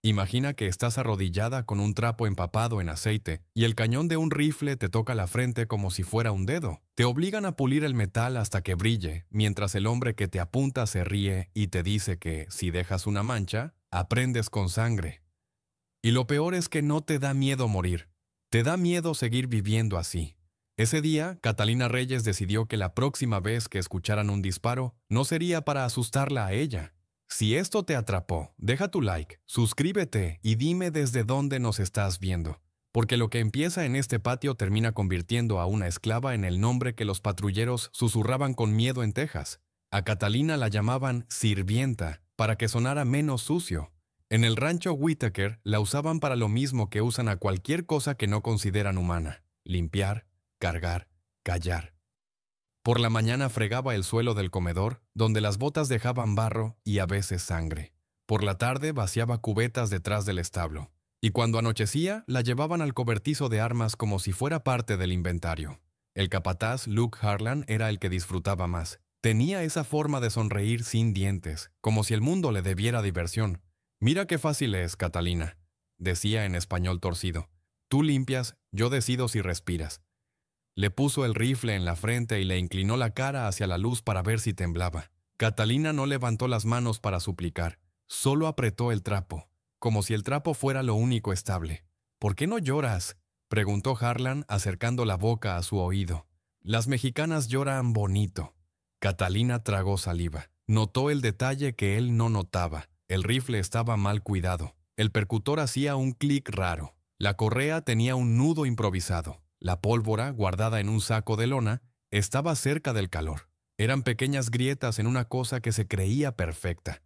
Imagina que estás arrodillada con un trapo empapado en aceite y el cañón de un rifle te toca la frente como si fuera un dedo. Te obligan a pulir el metal hasta que brille, mientras el hombre que te apunta se ríe y te dice que, si dejas una mancha, aprendes con sangre. Y lo peor es que no te da miedo morir. Te da miedo seguir viviendo así. Ese día, Catalina Reyes decidió que la próxima vez que escucharan un disparo, no sería para asustarla a ella. Si esto te atrapó, deja tu like, suscríbete y dime desde dónde nos estás viendo. Porque lo que empieza en este patio termina convirtiendo a una esclava en el nombre que los patrulleros susurraban con miedo en Texas. A Catalina la llamaban sirvienta, para que sonara menos sucio. En el rancho Whitaker la usaban para lo mismo que usan a cualquier cosa que no consideran humana: limpiar, cargar, callar. Por la mañana fregaba el suelo del comedor, donde las botas dejaban barro y a veces sangre. Por la tarde vaciaba cubetas detrás del establo. Y cuando anochecía, la llevaban al cobertizo de armas como si fuera parte del inventario. El capataz, Luke Harlan, era el que disfrutaba más. Tenía esa forma de sonreír sin dientes, como si el mundo le debiera diversión. «Mira qué fácil es, Catalina», decía en español torcido. «Tú limpias, yo decido si respiras». Le puso el rifle en la frente y le inclinó la cara hacia la luz para ver si temblaba. Catalina no levantó las manos para suplicar, solo apretó el trapo, como si el trapo fuera lo único estable. «¿Por qué no lloras?», preguntó Harlan acercando la boca a su oído. «Las mexicanas lloran bonito». Catalina tragó saliva. Notó el detalle que él no notaba. El rifle estaba mal cuidado. El percutor hacía un clic raro. La correa tenía un nudo improvisado. La pólvora, guardada en un saco de lona, estaba cerca del calor. Eran pequeñas grietas en una cosa que se creía perfecta.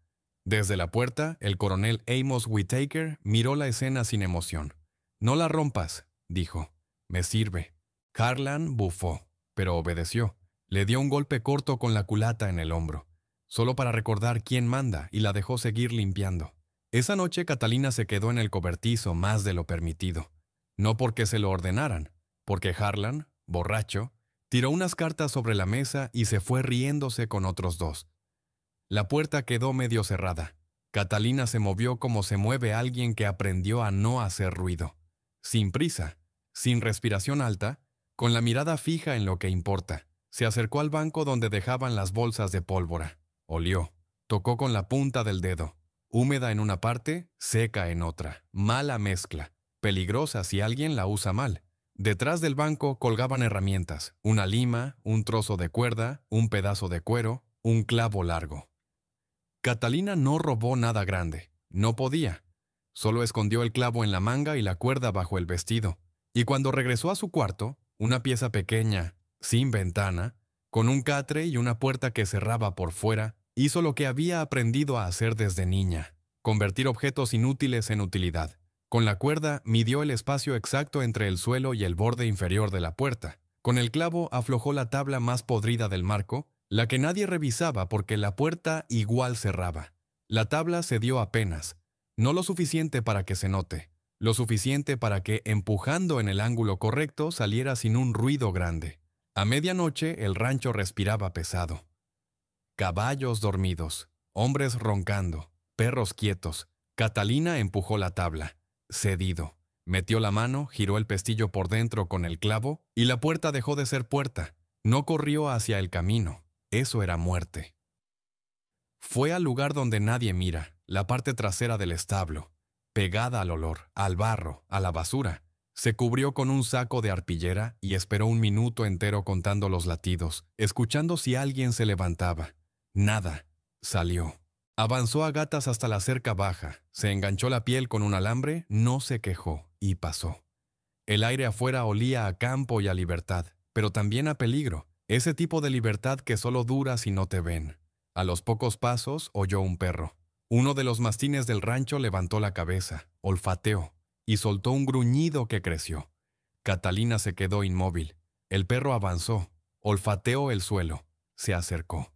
Desde la puerta, el coronel Amos Whitaker miró la escena sin emoción. «No la rompas», dijo. «Me sirve». Harlan bufó, pero obedeció. Le dio un golpe corto con la culata en el hombro, solo para recordar quién manda, y la dejó seguir limpiando. Esa noche Catalina se quedó en el cobertizo más de lo permitido. No porque se lo ordenaran, porque Harlan, borracho, tiró unas cartas sobre la mesa y se fue riéndose con otros dos. La puerta quedó medio cerrada. Catalina se movió como se mueve alguien que aprendió a no hacer ruido. Sin prisa, sin respiración alta, con la mirada fija en lo que importa. Se acercó al banco donde dejaban las bolsas de pólvora. Olió. Tocó con la punta del dedo. Húmeda en una parte, seca en otra. Mala mezcla. Peligrosa si alguien la usa mal. Detrás del banco colgaban herramientas: una lima, un trozo de cuerda, un pedazo de cuero, un clavo largo. Catalina no robó nada grande. No podía. Solo escondió el clavo en la manga y la cuerda bajo el vestido. Y cuando regresó a su cuarto, una pieza pequeña, sin ventana, con un catre y una puerta que cerraba por fuera, hizo lo que había aprendido a hacer desde niña: convertir objetos inútiles en utilidad. Con la cuerda midió el espacio exacto entre el suelo y el borde inferior de la puerta. Con el clavo aflojó la tabla más podrida del marco, la que nadie revisaba porque la puerta igual cerraba. La tabla cedió apenas, no lo suficiente para que se note, lo suficiente para que, empujando en el ángulo correcto, saliera sin un ruido grande. A medianoche el rancho respiraba pesado. Caballos dormidos, hombres roncando, perros quietos. Catalina empujó la tabla. Cedido. Metió la mano, giró el pestillo por dentro con el clavo y la puerta dejó de ser puerta. No corrió hacia el camino. Eso era muerte. Fue al lugar donde nadie mira, la parte trasera del establo, pegada al olor, al barro, a la basura. Se cubrió con un saco de arpillera y esperó un minuto entero contando los latidos, escuchando si alguien se levantaba. Nada. Salió. Avanzó a gatas hasta la cerca baja, se enganchó la piel con un alambre, no se quejó y pasó. El aire afuera olía a campo y a libertad, pero también a peligro, ese tipo de libertad que solo dura si no te ven. A los pocos pasos oyó un perro. Uno de los mastines del rancho levantó la cabeza, olfateó y soltó un gruñido que creció. Catalina se quedó inmóvil. El perro avanzó, olfateó el suelo, se acercó.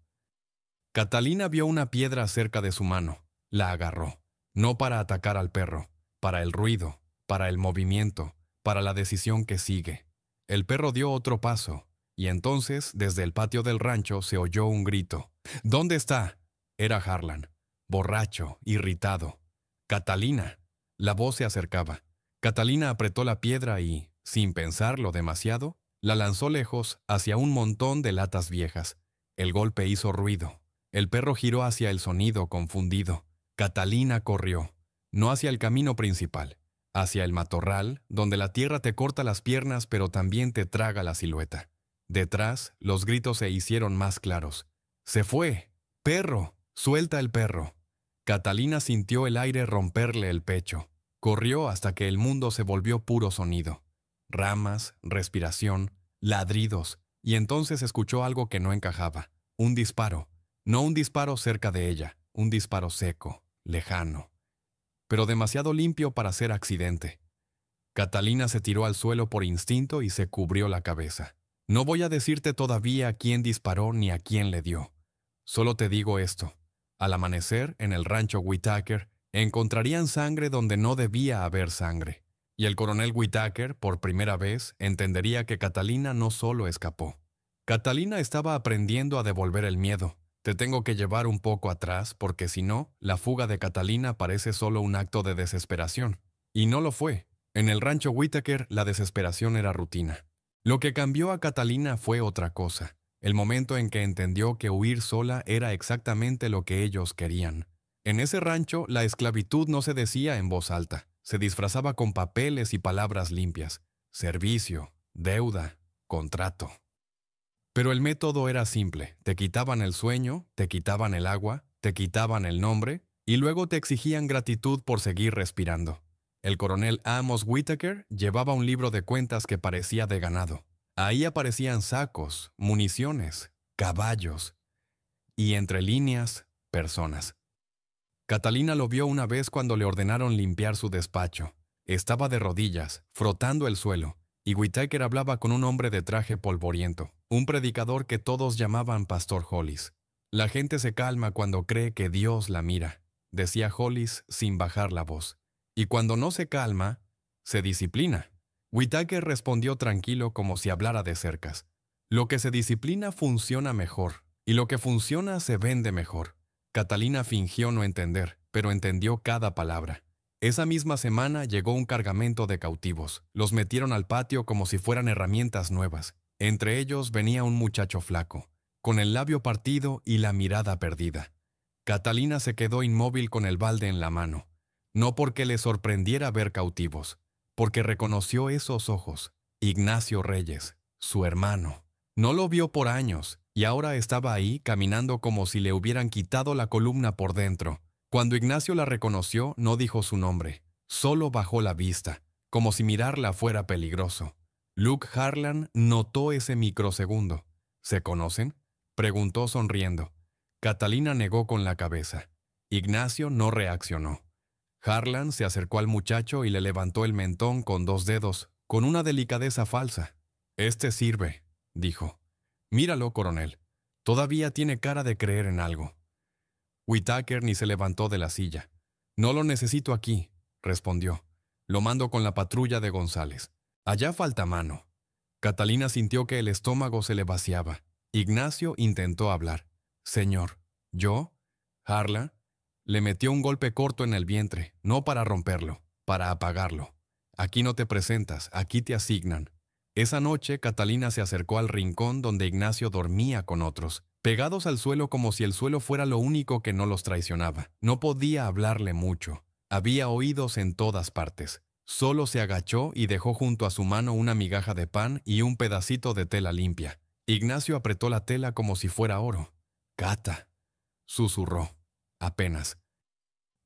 Catalina vio una piedra cerca de su mano. La agarró, no para atacar al perro, para el ruido, para el movimiento, para la decisión que sigue. El perro dio otro paso, y entonces, desde el patio del rancho, se oyó un grito. «¿Dónde está?». Era Harlan, borracho, irritado. «Catalina». La voz se acercaba. Catalina apretó la piedra y, sin pensarlo demasiado, la lanzó lejos hacia un montón de latas viejas. El golpe hizo ruido. El perro giró hacia el sonido, confundido. Catalina corrió, no hacia el camino principal, hacia el matorral, donde la tierra te corta las piernas pero también te traga la silueta. Detrás, los gritos se hicieron más claros. ¡Se fue! ¡Perro! ¡Suelta el perro! Catalina sintió el aire romperle el pecho. Corrió hasta que el mundo se volvió puro sonido. Ramas, respiración, ladridos, y entonces escuchó algo que no encajaba. Un disparo. No un disparo cerca de ella, un disparo seco, lejano, pero demasiado limpio para ser accidente. Catalina se tiró al suelo por instinto y se cubrió la cabeza. No voy a decirte todavía a quién disparó ni a quién le dio. Solo te digo esto. Al amanecer, en el rancho Whitaker, encontrarían sangre donde no debía haber sangre. Y el coronel Whitaker, por primera vez, entendería que Catalina no solo escapó. Catalina estaba aprendiendo a devolver el miedo. Te tengo que llevar un poco atrás porque si no, la fuga de Catalina parece solo un acto de desesperación. Y no lo fue. En el rancho Whitaker la desesperación era rutina. Lo que cambió a Catalina fue otra cosa. El momento en que entendió que huir sola era exactamente lo que ellos querían. En ese rancho la esclavitud no se decía en voz alta. Se disfrazaba con papeles y palabras limpias. Servicio, deuda, contrato. Pero el método era simple. Te quitaban el sueño, te quitaban el agua, te quitaban el nombre y luego te exigían gratitud por seguir respirando. El coronel Amos Whitaker llevaba un libro de cuentas que parecía de ganado. Ahí aparecían sacos, municiones, caballos y, entre líneas, personas. Catalina lo vio una vez cuando le ordenaron limpiar su despacho. Estaba de rodillas, frotando el suelo. Y Whitaker hablaba con un hombre de traje polvoriento, un predicador que todos llamaban Pastor Hollis. La gente se calma cuando cree que Dios la mira, decía Hollis sin bajar la voz. Y cuando no se calma, se disciplina. Whitaker respondió tranquilo como si hablara de cercas. Lo que se disciplina funciona mejor, y lo que funciona se vende mejor. Catalina fingió no entender, pero entendió cada palabra. Esa misma semana llegó un cargamento de cautivos. Los metieron al patio como si fueran herramientas nuevas. Entre ellos venía un muchacho flaco, con el labio partido y la mirada perdida. Catalina se quedó inmóvil con el balde en la mano. No porque le sorprendiera ver cautivos, porque reconoció esos ojos. Ignacio Reyes, su hermano. No lo vio por años, y ahora estaba ahí caminando como si le hubieran quitado la columna por dentro. Cuando Ignacio la reconoció, no dijo su nombre, solo bajó la vista, como si mirarla fuera peligroso. Luke Harlan notó ese microsegundo. ¿Se conocen?, preguntó sonriendo. Catalina negó con la cabeza. Ignacio no reaccionó. Harlan se acercó al muchacho y le levantó el mentón con 2 dedos, con una delicadeza falsa. «Este sirve», dijo. «Míralo, coronel. Todavía tiene cara de creer en algo». Whitaker ni se levantó de la silla. «No lo necesito aquí», respondió. «Lo mando con la patrulla de González. Allá falta mano». Catalina sintió que el estómago se le vaciaba. Ignacio intentó hablar. «Señor, ¿yo? Harlan». Le metió un golpe corto en el vientre, no para romperlo, para apagarlo. «Aquí no te presentas, aquí te asignan». Esa noche, Catalina se acercó al rincón donde Ignacio dormía con otros, pegados al suelo como si el suelo fuera lo único que no los traicionaba. No podía hablarle mucho. Había oídos en todas partes. Solo se agachó y dejó junto a su mano una migaja de pan y un pedacito de tela limpia. Ignacio apretó la tela como si fuera oro. «Cata», susurró. Apenas.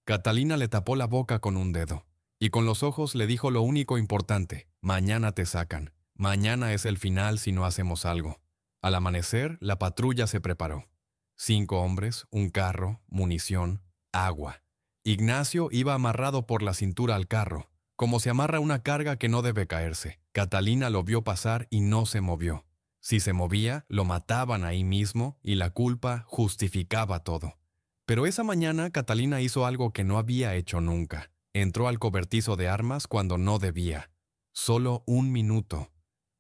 Catalina le tapó la boca con un dedo, y con los ojos le dijo lo único importante: «Mañana te sacan. Mañana es el final si no hacemos algo». Al amanecer, la patrulla se preparó. 5 hombres, un carro, munición, agua. Ignacio iba amarrado por la cintura al carro, como se amarra una carga que no debe caerse. Catalina lo vio pasar y no se movió. Si se movía, lo mataban ahí mismo y la culpa justificaba todo. Pero esa mañana Catalina hizo algo que no había hecho nunca. Entró al cobertizo de armas cuando no debía. Solo 1 minuto.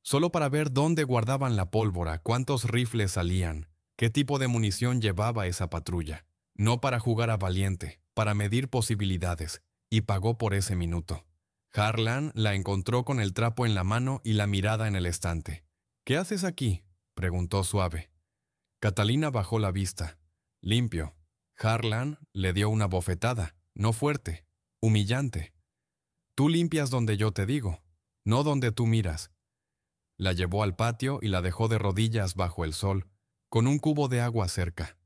Solo para ver dónde guardaban la pólvora, cuántos rifles salían, qué tipo de munición llevaba esa patrulla. No para jugar a valiente, para medir posibilidades. y pagó por ese minuto. Harlan la encontró con el trapo en la mano y la mirada en el estante. «¿Qué haces aquí?», preguntó suave. Catalina bajó la vista. «Limpio». Harlan le dio una bofetada, no fuerte, humillante. «Tú limpias donde yo te digo, no donde tú miras». La llevó al patio y la dejó de rodillas bajo el sol, con un cubo de agua cerca,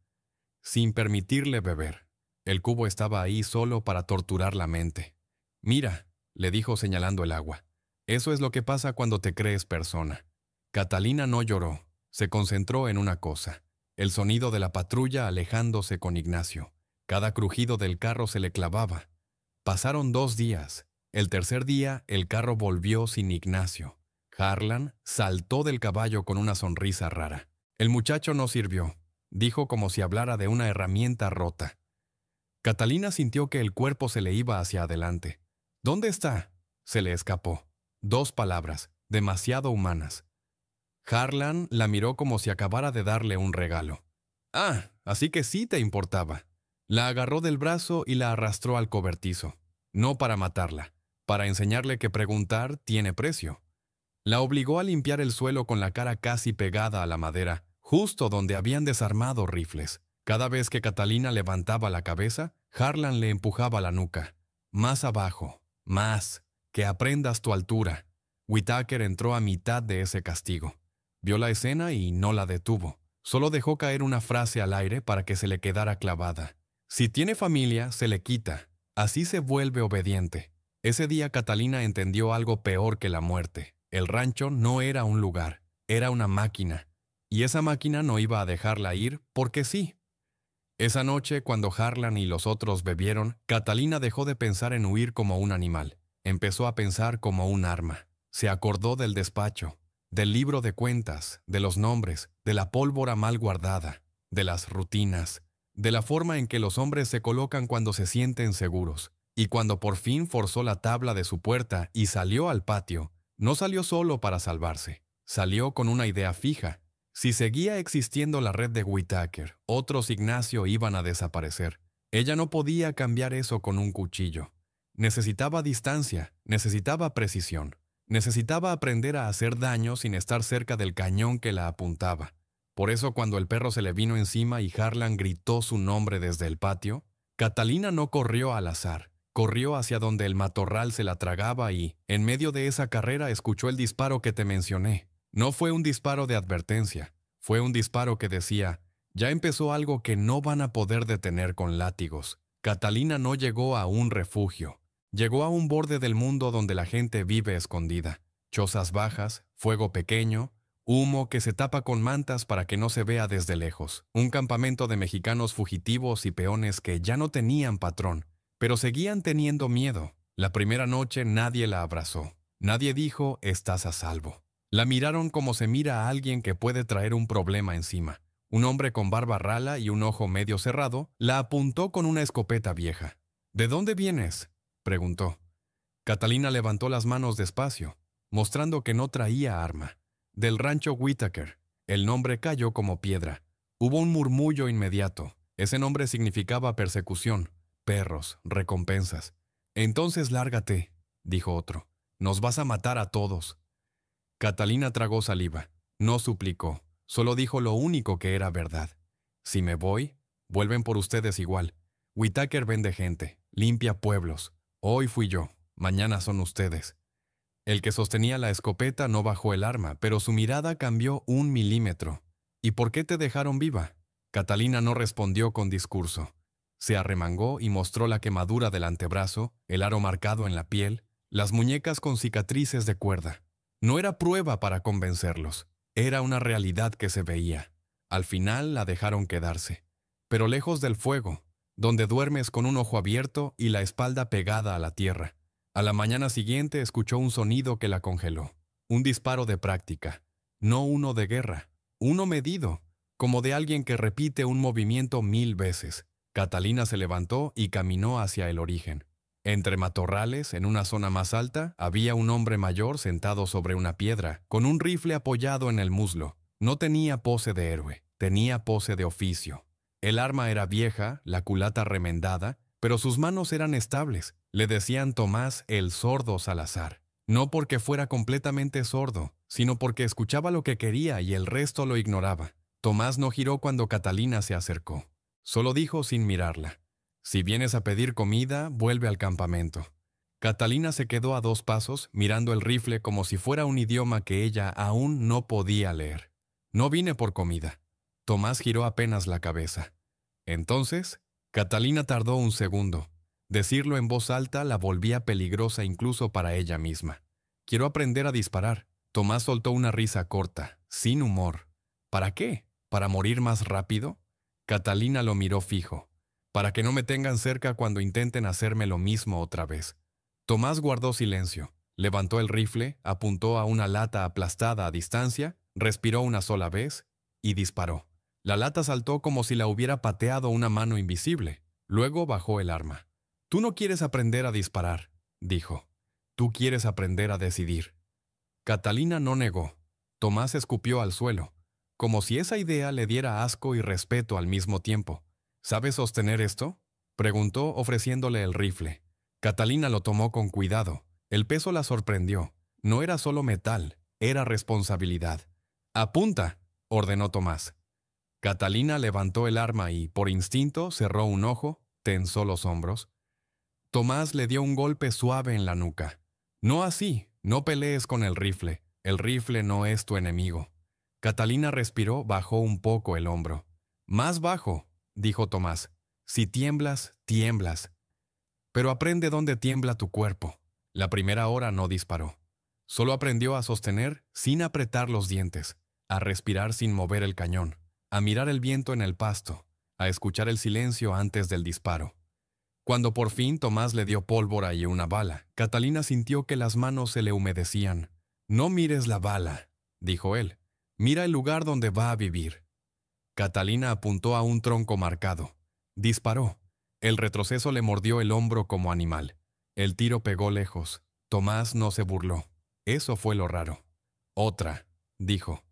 sin permitirle beber. El cubo estaba ahí solo para torturar la mente. «Mira», le dijo señalando el agua, «eso es lo que pasa cuando te crees persona». Catalina no lloró, se concentró en una cosa: el sonido de la patrulla alejándose con Ignacio. Cada crujido del carro se le clavaba. Pasaron 2 días. El tercer día, el carro volvió sin Ignacio. Harlan saltó del caballo con una sonrisa rara. «El muchacho no sirvió», dijo como si hablara de una herramienta rota. Catalina sintió que el cuerpo se le iba hacia adelante. «¿Dónde está?», se le escapó. 2 palabras, demasiado humanas. Harlan la miró como si acabara de darle un regalo. «Ah, así que sí te importaba». La agarró del brazo y la arrastró al cobertizo. No para matarla, para enseñarle que preguntar tiene precio. La obligó a limpiar el suelo con la cara casi pegada a la madera, justo donde habían desarmado rifles. Cada vez que Catalina levantaba la cabeza, Harlan le empujaba la nuca. «Más abajo, más, que aprendas tu altura». Whitaker entró a mitad de ese castigo. Vio la escena y no la detuvo. Solo dejó caer una frase al aire para que se le quedara clavada. «Si tiene familia, se le quita. Así se vuelve obediente». Ese día Catalina entendió algo peor que la muerte. El rancho no era un lugar, era una máquina. Y esa máquina no iba a dejarla ir porque sí. Esa noche, cuando Harlan y los otros bebieron, Catalina dejó de pensar en huir como un animal. Empezó a pensar como un arma. Se acordó del despacho, del libro de cuentas, de los nombres, de la pólvora mal guardada, de las rutinas, de la forma en que los hombres se colocan cuando se sienten seguros. Y cuando por fin forzó la tabla de su puerta y salió al patio, no salió solo para salvarse. Salió con una idea fija. Si seguía existiendo la red de Whitaker, otros Ignacio iban a desaparecer. Ella no podía cambiar eso con un cuchillo. Necesitaba distancia, necesitaba precisión. Necesitaba aprender a hacer daño sin estar cerca del cañón que la apuntaba. Por eso cuando el perro se le vino encima y Harlan gritó su nombre desde el patio, Catalina no corrió al azar. Corrió hacia donde el matorral se la tragaba y, en medio de esa carrera, escuchó el disparo que te mencioné. No fue un disparo de advertencia. Fue un disparo que decía: «Ya empezó algo que no van a poder detener con látigos». Catalina no llegó a un refugio. Llegó a un borde del mundo donde la gente vive escondida. Chozas bajas, fuego pequeño, humo que se tapa con mantas para que no se vea desde lejos. Un campamento de mexicanos fugitivos y peones que ya no tenían patrón, pero seguían teniendo miedo. La primera noche nadie la abrazó. Nadie dijo: «Estás a salvo». La miraron como se mira a alguien que puede traer un problema encima. Un hombre con barba rala y un ojo medio cerrado la apuntó con una escopeta vieja. «¿De dónde vienes?», preguntó. Catalina levantó las manos despacio, mostrando que no traía arma. «Del rancho Whitaker». El nombre cayó como piedra. Hubo un murmullo inmediato. Ese nombre significaba persecución, perros, recompensas. «Entonces lárgate», dijo otro. «Nos vas a matar a todos». Catalina tragó saliva. No suplicó, solo dijo lo único que era verdad. «Si me voy, vuelven por ustedes igual. Whitaker vende gente, limpia pueblos. Hoy fui yo, mañana son ustedes». El que sostenía la escopeta no bajó el arma, pero su mirada cambió 1 milímetro. «¿Y por qué te dejaron viva?». Catalina no respondió con discurso. Se arremangó y mostró la quemadura del antebrazo, el aro marcado en la piel, las muñecas con cicatrices de cuerda. No era prueba para convencerlos. Era una realidad que se veía. Al final la dejaron quedarse. Pero lejos del fuego, donde duermes con un ojo abierto y la espalda pegada a la tierra. A la mañana siguiente escuchó un sonido que la congeló. Un disparo de práctica. No uno de guerra. Uno medido, como de alguien que repite un movimiento 1000 veces. Catalina se levantó y caminó hacia el origen. Entre matorrales, en una zona más alta, había un hombre mayor sentado sobre una piedra, con un rifle apoyado en el muslo. No tenía pose de héroe, tenía pose de oficio. El arma era vieja, la culata remendada, pero sus manos eran estables. Le decían Tomás el sordo Salazar, no porque fuera completamente sordo, sino porque escuchaba lo que quería y el resto lo ignoraba. Tomás no giró cuando Catalina se acercó. Solo dijo sin mirarla: «Si vienes a pedir comida, vuelve al campamento». Catalina se quedó a 2 pasos, mirando el rifle como si fuera un idioma que ella aún no podía leer. «No vine por comida». Tomás giró apenas la cabeza. Entonces, Catalina tardó un segundo. Decirlo en voz alta la volvía peligrosa incluso para ella misma. «Quiero aprender a disparar». Tomás soltó una risa corta, sin humor. «¿Para qué? ¿Para morir más rápido?» Catalina lo miró fijo. «Para que no me tengan cerca cuando intenten hacerme lo mismo otra vez». Tomás guardó silencio. Levantó el rifle, apuntó a una lata aplastada a distancia, respiró una sola vez y disparó. La lata saltó como si la hubiera pateado una mano invisible. Luego bajó el arma. «Tú no quieres aprender a disparar», dijo. «Tú quieres aprender a decidir». Catalina no negó. Tomás escupió al suelo, como si esa idea le diera asco y respeto al mismo tiempo. «¿Sabes sostener esto?», preguntó ofreciéndole el rifle. Catalina lo tomó con cuidado. El peso la sorprendió. No era solo metal, era responsabilidad. «Apunta», ordenó Tomás. Catalina levantó el arma y, por instinto, cerró un ojo, tensó los hombros. Tomás le dio un golpe suave en la nuca. «No así, no pelees con el rifle no es tu enemigo». Catalina respiró, bajó un poco el hombro. «Más bajo», dijo Tomás. «Si tiemblas, tiemblas. Pero aprende dónde tiembla tu cuerpo». La primera hora no disparó. Solo aprendió a sostener sin apretar los dientes, a respirar sin mover el cañón, a mirar el viento en el pasto, a escuchar el silencio antes del disparo. Cuando por fin Tomás le dio pólvora y una bala, Catalina sintió que las manos se le humedecían. «No mires la bala», dijo él. «Mira el lugar donde va a vivir». Catalina apuntó a un tronco marcado. Disparó. El retroceso le mordió el hombro como animal. El tiro pegó lejos. Tomás no se burló. Eso fue lo raro. «Otra», dijo.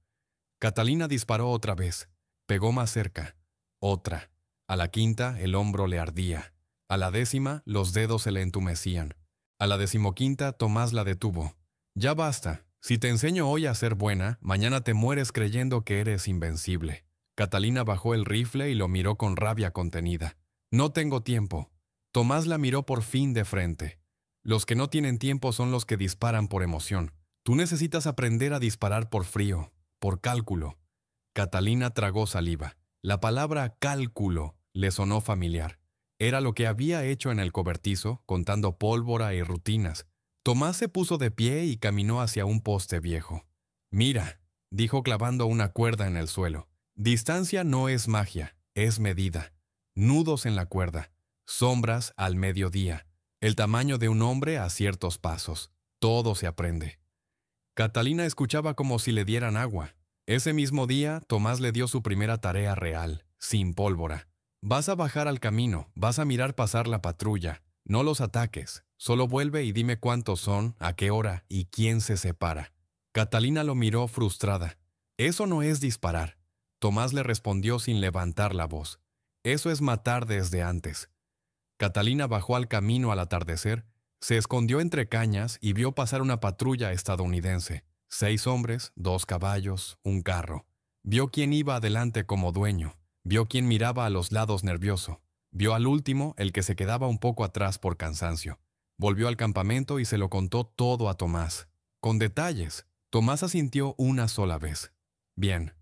Catalina disparó otra vez. Pegó más cerca. Otra. A la quinta, el hombro le ardía. A la 10ª, los dedos se le entumecían. A la 15ª, Tomás la detuvo. «Ya basta. Si te enseño hoy a ser buena, mañana te mueres creyendo que eres invencible». Catalina bajó el rifle y lo miró con rabia contenida. «No tengo tiempo». Tomás la miró por fin de frente. «Los que no tienen tiempo son los que disparan por emoción. Tú necesitas aprender a disparar por frío, por cálculo». Catalina tragó saliva. La palabra cálculo le sonó familiar. Era lo que había hecho en el cobertizo, contando pólvora y rutinas. Tomás se puso de pie y caminó hacia un poste viejo. «Mira», dijo clavando una cuerda en el suelo. «Distancia no es magia, es medida. Nudos en la cuerda, sombras al mediodía, el tamaño de un hombre a ciertos pasos. Todo se aprende». Catalina escuchaba como si le dieran agua. Ese mismo día, Tomás le dio su primera tarea real, sin pólvora. «Vas a bajar al camino, vas a mirar pasar la patrulla. No los ataques, solo vuelve y dime cuántos son, a qué hora y quién se separa». Catalina lo miró frustrada. «Eso no es disparar». Tomás le respondió sin levantar la voz. «Eso es matar desde antes». Catalina bajó al camino al atardecer, se escondió entre cañas y vio pasar una patrulla estadounidense. 6 hombres, 2 caballos, un carro. Vio quién iba adelante como dueño. Vio quién miraba a los lados nervioso. Vio al último, el que se quedaba un poco atrás por cansancio. Volvió al campamento y se lo contó todo a Tomás. Con detalles. Tomás asintió una sola vez. «Bien.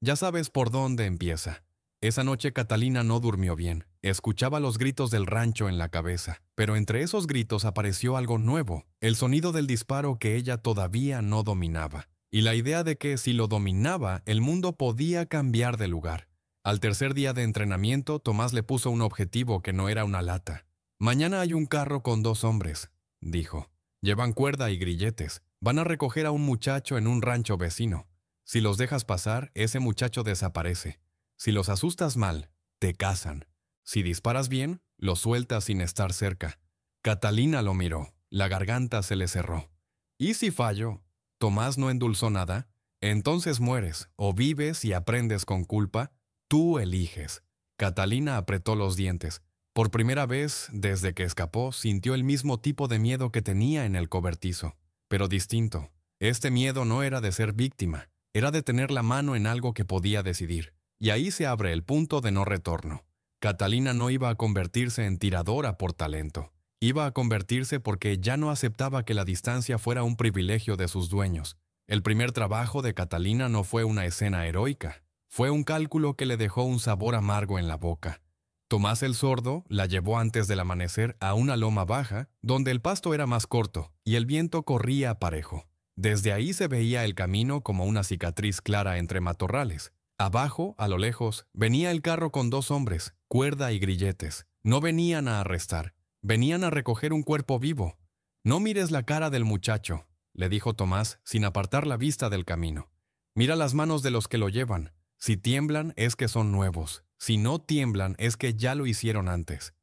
Ya sabes por dónde empieza». Esa noche Catalina no durmió bien. Escuchaba los gritos del rancho en la cabeza, pero entre esos gritos apareció algo nuevo, el sonido del disparo que ella todavía no dominaba, y la idea de que si lo dominaba, el mundo podía cambiar de lugar. Al tercer día de entrenamiento, Tomás le puso un objetivo que no era una lata. «Mañana hay un carro con 2 hombres», dijo. «Llevan cuerda y grilletes. Van a recoger a un muchacho en un rancho vecino. Si los dejas pasar, ese muchacho desaparece. Si los asustas mal, te cazan. Si disparas bien, los sueltas sin estar cerca». Catalina lo miró. La garganta se le cerró. «¿Y si fallo?» Tomás no endulzó nada. «Entonces mueres, o vives y aprendes con culpa. Tú eliges». Catalina apretó los dientes. Por primera vez, desde que escapó, sintió el mismo tipo de miedo que tenía en el cobertizo, pero distinto. Este miedo no era de ser víctima, era de tener la mano en algo que podía decidir. Y ahí se abre el punto de no retorno. Catalina no iba a convertirse en tiradora por talento. Iba a convertirse porque ya no aceptaba que la distancia fuera un privilegio de sus dueños. El primer trabajo de Catalina no fue una escena heroica. Fue un cálculo que le dejó un sabor amargo en la boca. Tomás el Sordo la llevó antes del amanecer a una loma baja, donde el pasto era más corto y el viento corría parejo. Desde ahí se veía el camino como una cicatriz clara entre matorrales. Abajo, a lo lejos, venía el carro con 2 hombres, cuerda y grilletes. No venían a arrestar, venían a recoger un cuerpo vivo. «No mires la cara del muchacho», le dijo Tomás sin apartar la vista del camino. «Mira las manos de los que lo llevan. Si tiemblan es que son nuevos. Si no tiemblan es que ya lo hicieron antes».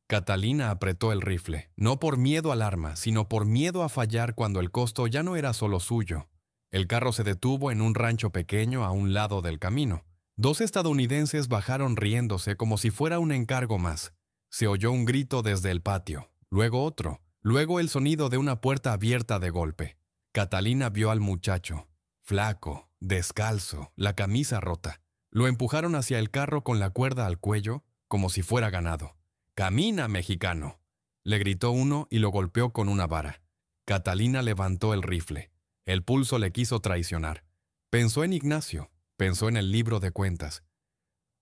Catalina apretó el rifle, no por miedo al arma, sino por miedo a fallar cuando el costo ya no era solo suyo. El carro se detuvo en un rancho pequeño a un lado del camino. 2 estadounidenses bajaron riéndose como si fuera un encargo más. Se oyó un grito desde el patio, luego otro, luego el sonido de una puerta abierta de golpe. Catalina vio al muchacho, flaco, descalzo, la camisa rota. Lo empujaron hacia el carro con la cuerda al cuello, como si fuera ganado. «¡Camina, mexicano!», le gritó uno y lo golpeó con una vara. Catalina levantó el rifle. El pulso le quiso traicionar. Pensó en Ignacio, pensó en el libro de cuentas.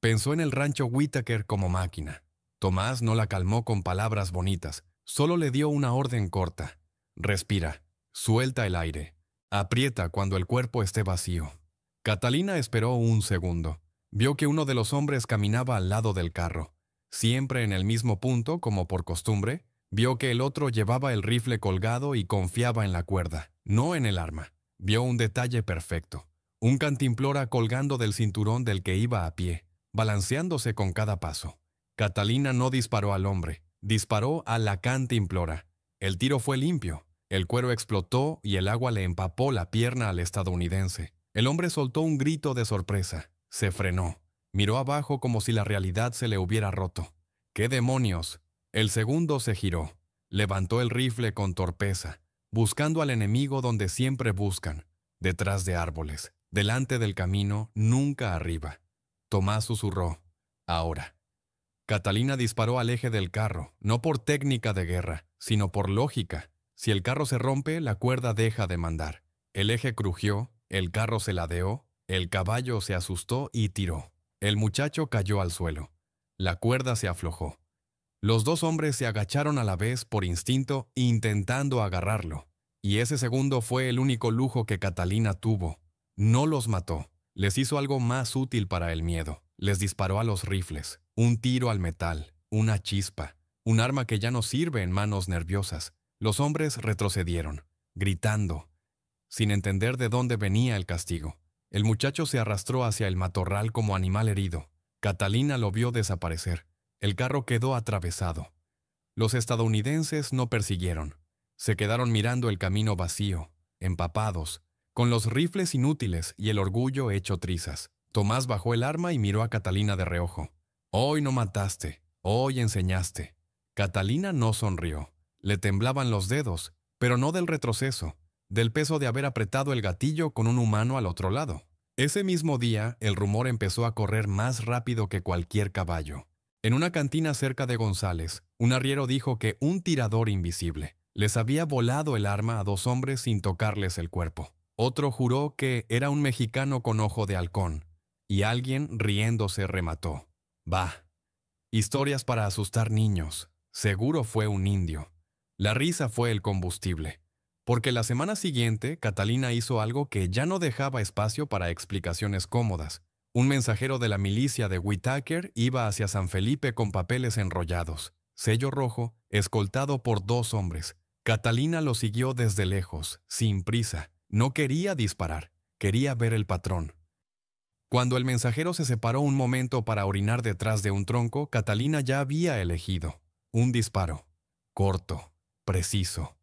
Pensó en el rancho Whittaker como máquina. Tomás no la calmó con palabras bonitas, solo le dio una orden corta. «Respira, suelta el aire, aprieta cuando el cuerpo esté vacío». Catalina esperó un segundo. Vio que uno de los hombres caminaba al lado del carro. Siempre en el mismo punto, como por costumbre, vio que el otro llevaba el rifle colgado y confiaba en la cuerda, no en el arma. Vio un detalle perfecto. Un cantimplora colgando del cinturón del que iba a pie, balanceándose con cada paso. Catalina no disparó al hombre, disparó a la cantimplora. El tiro fue limpio. El cuero explotó y el agua le empapó la pierna al estadounidense. El hombre soltó un grito de sorpresa. Se frenó. Miró abajo como si la realidad se le hubiera roto. «¿Qué demonios?». El segundo se giró. Levantó el rifle con torpeza, buscando al enemigo donde siempre buscan, detrás de árboles, delante del camino, nunca arriba. Tomás susurró: «Ahora». Catalina disparó al eje del carro, no por técnica de guerra, sino por lógica. Si el carro se rompe, la cuerda deja de mandar. El eje crujió, el carro se ladeó, el caballo se asustó y tiró. El muchacho cayó al suelo. La cuerda se aflojó. Los 2 hombres se agacharon a la vez por instinto, intentando agarrarlo. Y ese segundo fue el único lujo que Catalina tuvo. No los mató. Les hizo algo más útil para el miedo. Les disparó a los rifles. Un tiro al metal. Una chispa. Un arma que ya no sirve en manos nerviosas. Los hombres retrocedieron, gritando, sin entender de dónde venía el castigo. El muchacho se arrastró hacia el matorral como animal herido. Catalina lo vio desaparecer. El carro quedó atravesado. Los estadounidenses no persiguieron. Se quedaron mirando el camino vacío, empapados, con los rifles inútiles y el orgullo hecho trizas. Tomás bajó el arma y miró a Catalina de reojo. «Hoy no mataste, hoy enseñaste». Catalina no sonrió. Le temblaban los dedos, pero no del retroceso, del peso de haber apretado el gatillo con un humano al otro lado. Ese mismo día, el rumor empezó a correr más rápido que cualquier caballo. En una cantina cerca de González, un arriero dijo que un tirador invisible les había volado el arma a 2 hombres sin tocarles el cuerpo. Otro juró que era un mexicano con ojo de halcón, y alguien, riéndose, remató: «Bah, historias para asustar niños. Seguro fue un indio». La risa fue el combustible. Porque la semana siguiente, Catalina hizo algo que ya no dejaba espacio para explicaciones cómodas. Un mensajero de la milicia de Whittaker iba hacia San Felipe con papeles enrollados, sello rojo, escoltado por 2 hombres. Catalina lo siguió desde lejos, sin prisa. No quería disparar, quería ver el patrón. Cuando el mensajero se separó un momento para orinar detrás de un tronco, Catalina ya había elegido. Un disparo. Corto, preciso.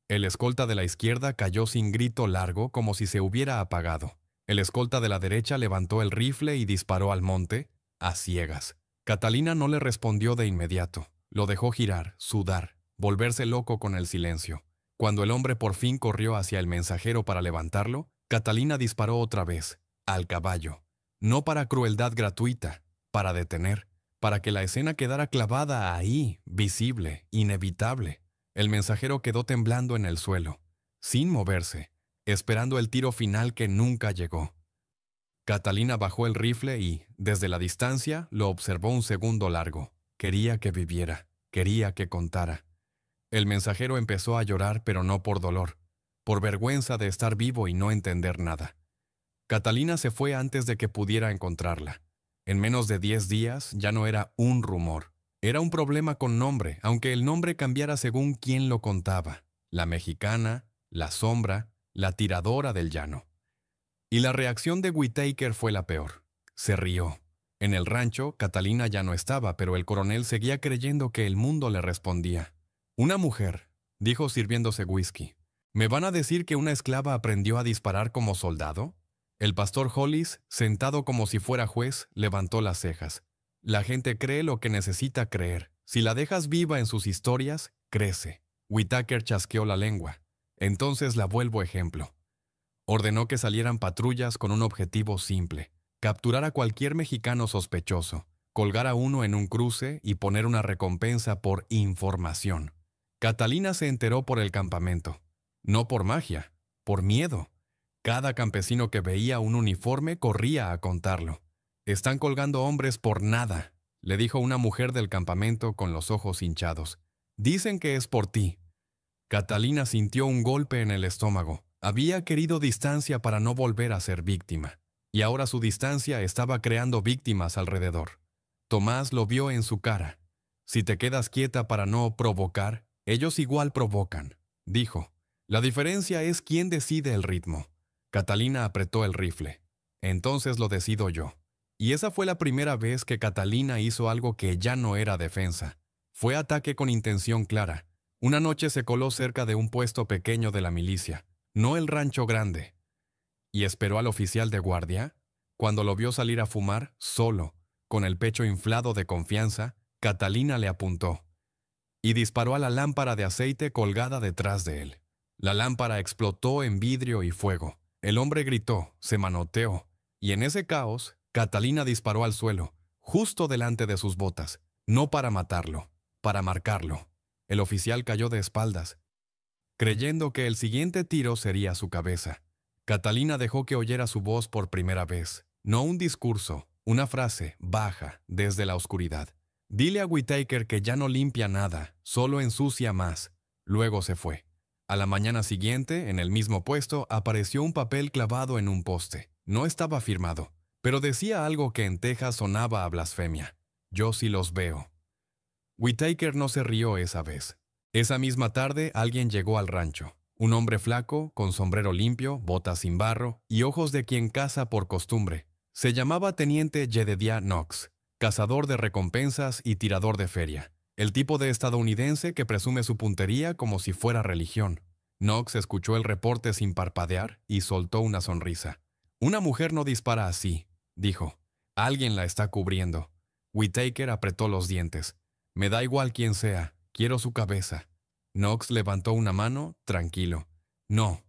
El escolta de la izquierda cayó sin grito largo, como si se hubiera apagado. El escolta de la derecha levantó el rifle y disparó al monte, a ciegas. Catalina no le respondió de inmediato. Lo dejó girar, sudar, volverse loco con el silencio. Cuando el hombre por fin corrió hacia el mensajero para levantarlo, Catalina disparó otra vez, al caballo. No para crueldad gratuita, para detener, para que la escena quedara clavada ahí, visible, inevitable. El mensajero quedó temblando en el suelo, sin moverse, esperando el tiro final que nunca llegó. Catalina bajó el rifle y, desde la distancia, lo observó un segundo largo. Quería que viviera, quería que contara. El mensajero empezó a llorar, pero no por dolor, por vergüenza de estar vivo y no entender nada. Catalina se fue antes de que pudiera encontrarla. En menos de 10 días ya no era un rumor. Era un problema con nombre, aunque el nombre cambiara según quién lo contaba. La mexicana, la sombra, la tiradora del llano. Y la reacción de Whittaker fue la peor. Se rió. En el rancho, Catalina ya no estaba, pero el coronel seguía creyendo que el mundo le respondía. «Una mujer», dijo sirviéndose whisky. «¿Me van a decir que una esclava aprendió a disparar como soldado?» El pastor Hollis, sentado como si fuera juez, levantó las cejas. «La gente cree lo que necesita creer. Si la dejas viva en sus historias, crece». Whittaker chasqueó la lengua. «Entonces la vuelvo ejemplo». Ordenó que salieran patrullas con un objetivo simple: capturar a cualquier mexicano sospechoso, colgar a uno en un cruce y poner una recompensa por información. Catalina se enteró por el campamento. No por magia, por miedo. Cada campesino que veía un uniforme corría a contarlo. «Están colgando hombres por nada», le dijo una mujer del campamento con los ojos hinchados. «Dicen que es por ti». Catalina sintió un golpe en el estómago. Había querido distancia para no volver a ser víctima. Y ahora su distancia estaba creando víctimas alrededor. Tomás lo vio en su cara. «Si te quedas quieta para no provocar, ellos igual provocan», dijo. «La diferencia es quién decide el ritmo». Catalina apretó el rifle. «Entonces lo decido yo». Y esa fue la primera vez que Catalina hizo algo que ya no era defensa. Fue ataque con intención clara. Una noche se coló cerca de un puesto pequeño de la milicia, no el rancho grande. Y esperó al oficial de guardia. Cuando lo vio salir a fumar, solo, con el pecho inflado de confianza, Catalina le apuntó y disparó a la lámpara de aceite colgada detrás de él. La lámpara explotó en vidrio y fuego. El hombre gritó, se manoteó, y en ese caos, Catalina disparó al suelo, justo delante de sus botas, no para matarlo, para marcarlo. El oficial cayó de espaldas, creyendo que el siguiente tiro sería su cabeza. Catalina dejó que oyera su voz por primera vez, no un discurso, una frase baja desde la oscuridad. «Dile a Whittaker que ya no limpia nada, solo ensucia más». Luego se fue. A la mañana siguiente, en el mismo puesto, apareció un papel clavado en un poste. No estaba firmado, pero decía algo que en Texas sonaba a blasfemia. «Yo sí los veo». Whittaker no se rió esa vez. Esa misma tarde alguien llegó al rancho. Un hombre flaco, con sombrero limpio, botas sin barro y ojos de quien caza por costumbre. Se llamaba Teniente Jedediah Knox, cazador de recompensas y tirador de feria. El tipo de estadounidense que presume su puntería como si fuera religión. Knox escuchó el reporte sin parpadear y soltó una sonrisa. «Una mujer no dispara así», dijo. «Alguien la está cubriendo». Whittaker apretó los dientes. «Me da igual quién sea, quiero su cabeza». Knox levantó una mano, tranquilo. «No.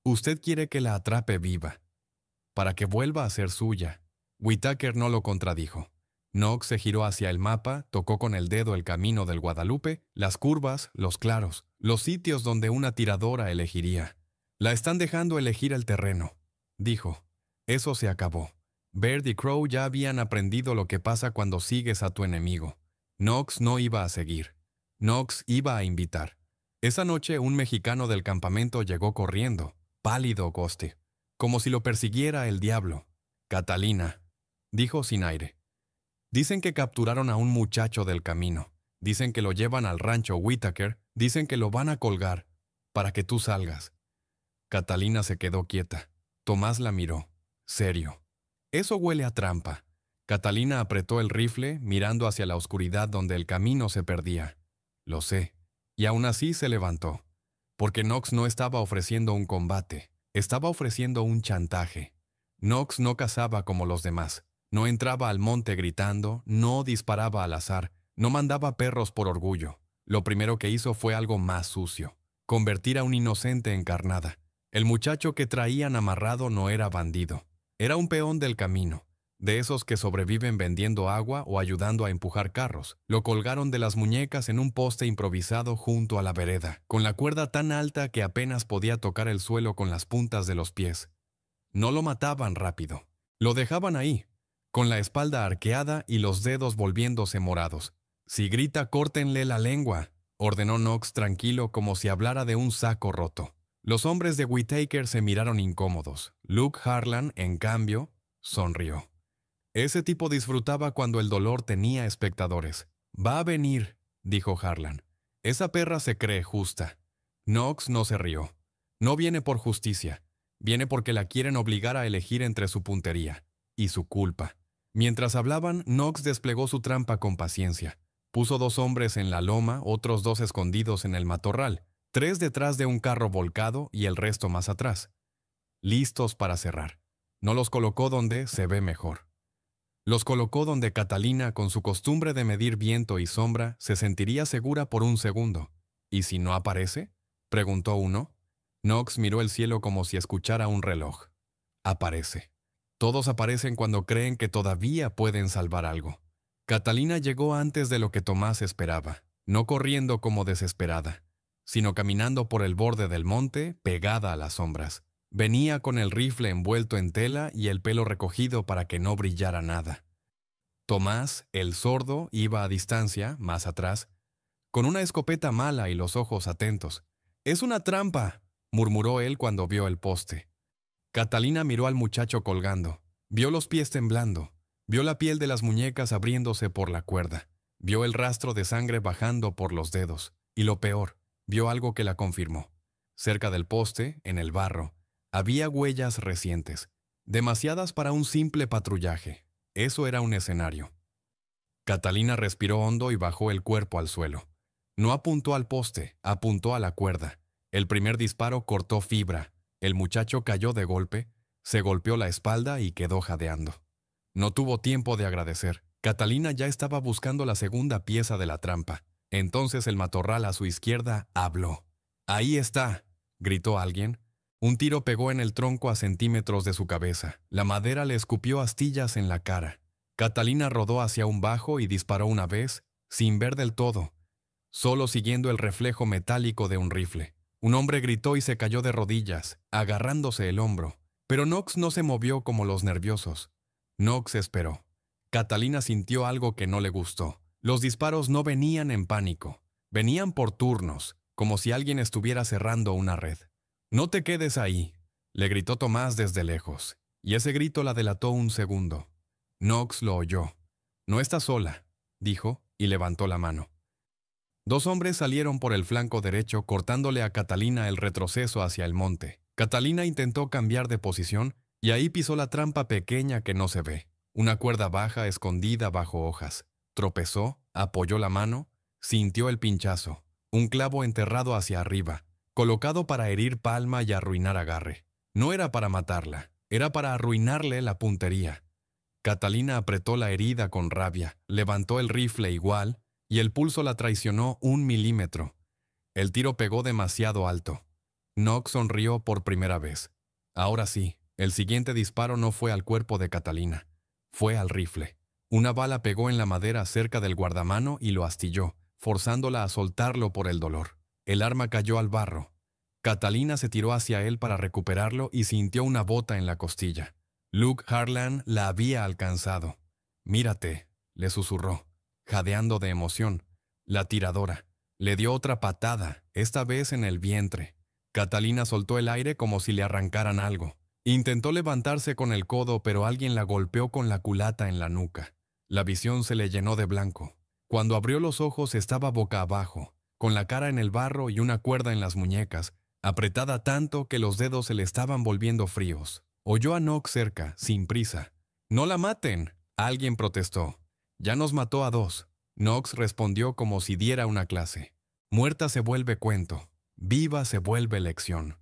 Usted quiere que la atrape viva, para que vuelva a ser suya». Whittaker no lo contradijo. Knox se giró hacia el mapa, tocó con el dedo el camino del Guadalupe, las curvas, los claros, los sitios donde una tiradora elegiría. «La están dejando elegir el terreno», dijo. «Eso se acabó. Baird y Crow ya habían aprendido lo que pasa cuando sigues a tu enemigo». Knox no iba a seguir. Knox iba a invitar. Esa noche un mexicano del campamento llegó corriendo, pálido Goste, como si lo persiguiera el diablo. «Catalina», dijo sin aire. «Dicen que capturaron a un muchacho del camino. Dicen que lo llevan al rancho Whittaker. Dicen que lo van a colgar para que tú salgas». Catalina se quedó quieta. Tomás la miró, serio. «Eso huele a trampa». Catalina apretó el rifle, mirando hacia la oscuridad donde el camino se perdía. «Lo sé». Y aún así se levantó. Porque Knox no estaba ofreciendo un combate, estaba ofreciendo un chantaje. Knox no cazaba como los demás. No entraba al monte gritando, no disparaba al azar, no mandaba perros por orgullo. Lo primero que hizo fue algo más sucio: convertir a un inocente en carnada. El muchacho que traían amarrado no era bandido. Era un peón del camino, de esos que sobreviven vendiendo agua o ayudando a empujar carros. Lo colgaron de las muñecas en un poste improvisado junto a la vereda, con la cuerda tan alta que apenas podía tocar el suelo con las puntas de los pies. No lo mataban rápido. Lo dejaban ahí, con la espalda arqueada y los dedos volviéndose morados. «Si grita, córtenle la lengua», ordenó Knox tranquilo, como si hablara de un saco roto. Los hombres de Whittaker se miraron incómodos. Luke Harlan, en cambio, sonrió. Ese tipo disfrutaba cuando el dolor tenía espectadores. «Va a venir», dijo Harlan. «Esa perra se cree justa». Knox no se rió. «No viene por justicia. Viene porque la quieren obligar a elegir entre su puntería y su culpa». Mientras hablaban, Knox desplegó su trampa con paciencia. Puso 2 hombres en la loma, otros 2 escondidos en el matorral, 3 detrás de un carro volcado y el resto más atrás, listos para cerrar. No los colocó donde se ve mejor. Los colocó donde Catalina, con su costumbre de medir viento y sombra, se sentiría segura por un segundo. «¿Y si no aparece?», preguntó uno. Knox miró el cielo como si escuchara un reloj. «Aparece». Todos aparecen cuando creen que todavía pueden salvar algo. Catalina llegó antes de lo que Tomás esperaba, no corriendo como desesperada, sino caminando por el borde del monte, pegada a las sombras. Venía con el rifle envuelto en tela y el pelo recogido para que no brillara nada. Tomás, el sordo, iba a distancia, más atrás, con una escopeta mala y los ojos atentos. «Es una trampa», murmuró él cuando vio el poste. Catalina miró al muchacho colgando, vio los pies temblando, vio la piel de las muñecas abriéndose por la cuerda, vio el rastro de sangre bajando por los dedos, y lo peor, vio algo que la confirmó. Cerca del poste, en el barro, había huellas recientes, demasiadas para un simple patrullaje. Eso era un escenario. Catalina respiró hondo y bajó el cuerpo al suelo. No apuntó al poste, apuntó a la cuerda. El primer disparo cortó fibra. El muchacho cayó de golpe, se golpeó la espalda y quedó jadeando. No tuvo tiempo de agradecer. Catalina ya estaba buscando la segunda pieza de la trampa. Entonces el matorral a su izquierda habló. «Ahí está», gritó alguien. Un tiro pegó en el tronco a centímetros de su cabeza. La madera le escupió astillas en la cara. Catalina rodó hacia un bajo y disparó una vez, sin ver del todo, solo siguiendo el reflejo metálico de un rifle. Un hombre gritó y se cayó de rodillas, agarrándose el hombro. Pero Knox no se movió como los nerviosos. Knox esperó. Catalina sintió algo que no le gustó. Los disparos no venían en pánico. Venían por turnos, como si alguien estuviera cerrando una red. «No te quedes ahí», le gritó Tomás desde lejos, y ese grito la delató un segundo. Knox lo oyó. «No está sola», dijo, y levantó la mano. 2 hombres salieron por el flanco derecho, cortándole a Catalina el retroceso hacia el monte. Catalina intentó cambiar de posición, y ahí pisó la trampa pequeña que no se ve. Una cuerda baja escondida bajo hojas. Tropezó, apoyó la mano, sintió el pinchazo. Un clavo enterrado hacia arriba, colocado para herir palma y arruinar agarre. No era para matarla, era para arruinarle la puntería. Catalina apretó la herida con rabia, levantó el rifle igual, y el pulso la traicionó 1 milímetro. El tiro pegó demasiado alto. Knox sonrió por primera vez. Ahora sí, el siguiente disparo no fue al cuerpo de Catalina, fue al rifle. Una bala pegó en la madera cerca del guardamano y lo astilló, forzándola a soltarlo por el dolor. El arma cayó al barro. Catalina se tiró hacia él para recuperarlo y sintió una bota en la costilla. Luke Harlan la había alcanzado. «Mírate», le susurró, jadeando de emoción. La tiradora le dio otra patada, esta vez en el vientre. Catalina soltó el aire como si le arrancaran algo. Intentó levantarse con el codo, pero alguien la golpeó con la culata en la nuca. La visión se le llenó de blanco. Cuando abrió los ojos estaba boca abajo, con la cara en el barro y una cuerda en las muñecas, apretada tanto que los dedos se le estaban volviendo fríos. Oyó a Knox cerca, sin prisa. «¡No la maten!», alguien protestó. «Ya nos mató a 2. Knox respondió como si diera una clase. «Muerta se vuelve cuento, viva se vuelve lección».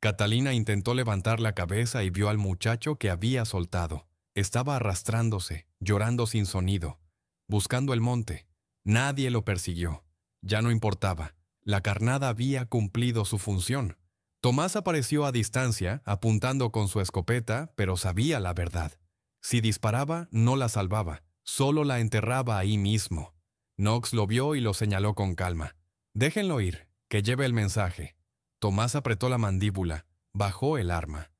Catalina intentó levantar la cabeza y vio al muchacho que había soltado. Estaba arrastrándose, llorando sin sonido, buscando el monte. Nadie lo persiguió. Ya no importaba. La carnada había cumplido su función. Tomás apareció a distancia, apuntando con su escopeta, pero sabía la verdad. Si disparaba, no la salvaba, solo la enterraba ahí mismo. Knox lo vio y lo señaló con calma. «Déjenlo ir, que lleve el mensaje». Tomás apretó la mandíbula, bajó el arma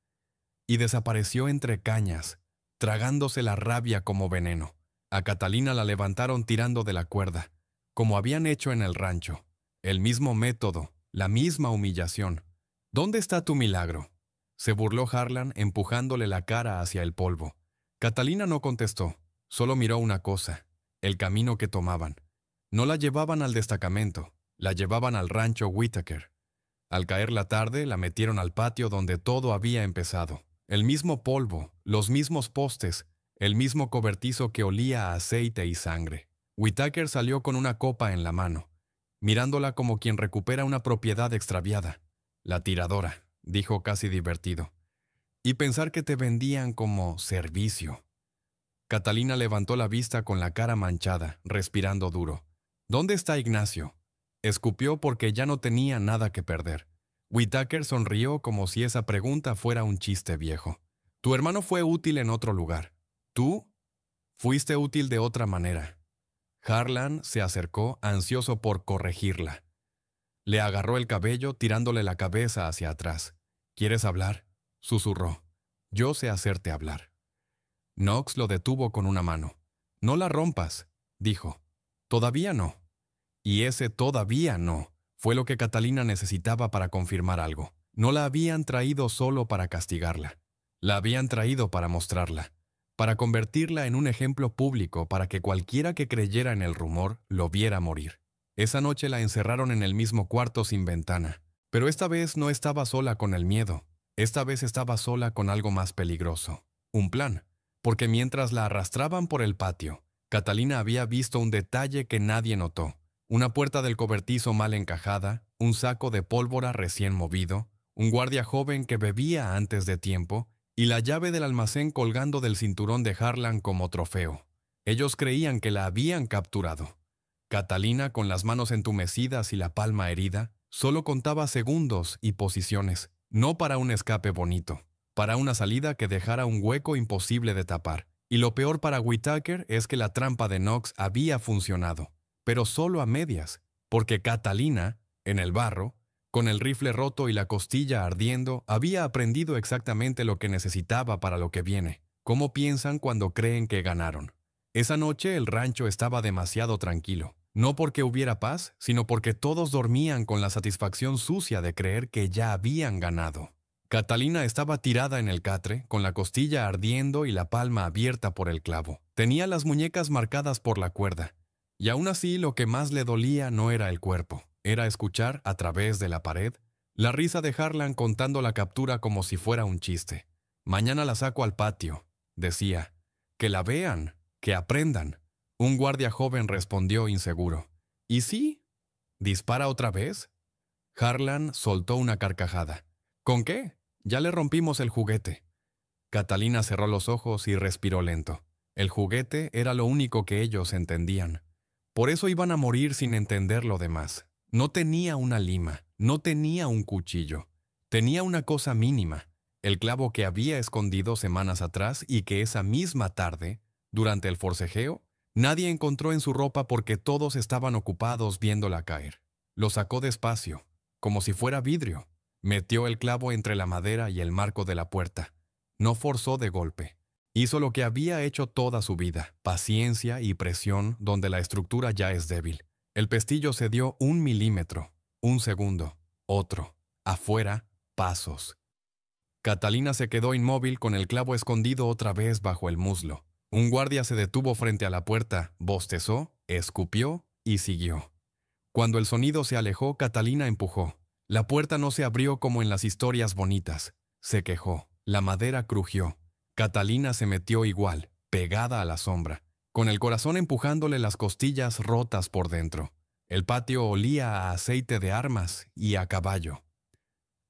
y desapareció entre cañas, tragándose la rabia como veneno. A Catalina la levantaron tirando de la cuerda, como habían hecho en el rancho. El mismo método, la misma humillación. «¿Dónde está tu milagro?», se burló Harlan, empujándole la cara hacia el polvo. Catalina no contestó, solo miró una cosa: el camino que tomaban. No la llevaban al destacamento, la llevaban al rancho Whitaker. Al caer la tarde, la metieron al patio donde todo había empezado. El mismo polvo, los mismos postes, el mismo cobertizo que olía a aceite y sangre. Whitaker salió con una copa en la mano, mirándola como quien recupera una propiedad extraviada. «La tiradora», dijo casi divertido. «Y pensar que te vendían como servicio». Catalina levantó la vista con la cara manchada, respirando duro. «¿Dónde está Ignacio?». Escupió porque ya no tenía nada que perder. Whitaker sonrió como si esa pregunta fuera un chiste viejo. «Tu hermano fue útil en otro lugar. Tú fuiste útil de otra manera». Harlan se acercó, ansioso por corregirla. Le agarró el cabello, tirándole la cabeza hacia atrás. «¿Quieres hablar?», susurró. «Yo sé hacerte hablar». Knox lo detuvo con una mano. «No la rompas», dijo. «Todavía no». Y ese «todavía no» fue lo que Catalina necesitaba para confirmar algo. No la habían traído solo para castigarla. La habían traído para mostrarla, para convertirla en un ejemplo público para que cualquiera que creyera en el rumor lo viera morir. Esa noche la encerraron en el mismo cuarto sin ventana. Pero esta vez no estaba sola con el miedo. Esta vez estaba sola con algo más peligroso. Un plan. Porque mientras la arrastraban por el patio, Catalina había visto un detalle que nadie notó. Una puerta del cobertizo mal encajada, un saco de pólvora recién movido, un guardia joven que bebía antes de tiempo y la llave del almacén colgando del cinturón de Harlan como trofeo. Ellos creían que la habían capturado. Catalina, con las manos entumecidas y la palma herida, solo contaba segundos y posiciones, no para un escape bonito, para una salida que dejara un hueco imposible de tapar. Y lo peor para Whitaker es que la trampa de Knox había funcionado, pero solo a medias, porque Catalina, en el barro, con el rifle roto y la costilla ardiendo, había aprendido exactamente lo que necesitaba para lo que viene. ¿Cómo piensan cuando creen que ganaron? Esa noche el rancho estaba demasiado tranquilo. No porque hubiera paz, sino porque todos dormían con la satisfacción sucia de creer que ya habían ganado. Catalina estaba tirada en el catre, con la costilla ardiendo y la palma abierta por el clavo. Tenía las muñecas marcadas por la cuerda. Y aún así lo que más le dolía no era el cuerpo. Era escuchar, a través de la pared, la risa de Harlan contando la captura como si fuera un chiste. «Mañana la saco al patio», decía. «Que la vean, que aprendan». Un guardia joven respondió inseguro. «¿Y sí? ¿Dispara otra vez?». Harlan soltó una carcajada. «¿Con qué? Ya le rompimos el juguete». Catalina cerró los ojos y respiró lento. El juguete era lo único que ellos entendían. Por eso iban a morir sin entender lo demás. No tenía una lima, no tenía un cuchillo. Tenía una cosa mínima, el clavo que había escondido semanas atrás y que esa misma tarde, durante el forcejeo, nadie encontró en su ropa porque todos estaban ocupados viéndola caer. Lo sacó despacio, como si fuera vidrio. Metió el clavo entre la madera y el marco de la puerta. No forzó de golpe. Hizo lo que había hecho toda su vida, paciencia y presión donde la estructura ya es débil. El pestillo se dio 1 milímetro, 1 segundo, otro. Afuera, pasos. Catalina se quedó inmóvil con el clavo escondido otra vez bajo el muslo. Un guardia se detuvo frente a la puerta, bostezó, escupió y siguió. Cuando el sonido se alejó, Catalina empujó. La puerta no se abrió como en las historias bonitas. Se quejó. La madera crujió. Catalina se metió igual, pegada a la sombra, con el corazón empujándole las costillas rotas por dentro. El patio olía a aceite de armas y a caballo.